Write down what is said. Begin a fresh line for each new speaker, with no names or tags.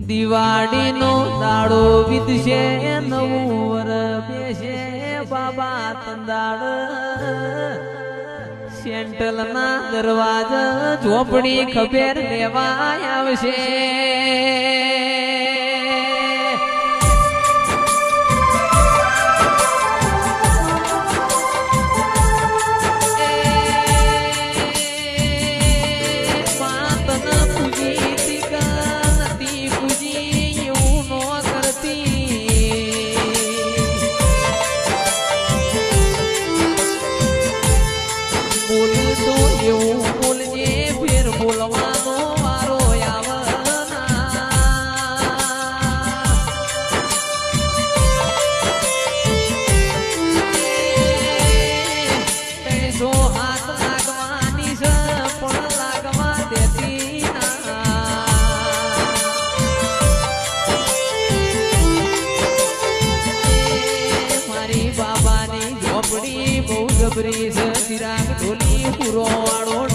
દિવાળી નો દાડો વિતશે નવું વર બેસે બાબા તંદાડ સેન્ટલ ના દરવાજા ઝોપડી ખબેર લેવા આવશે બહુ જબરી છે ચિરાગ ઢોલી પૂરો વાળો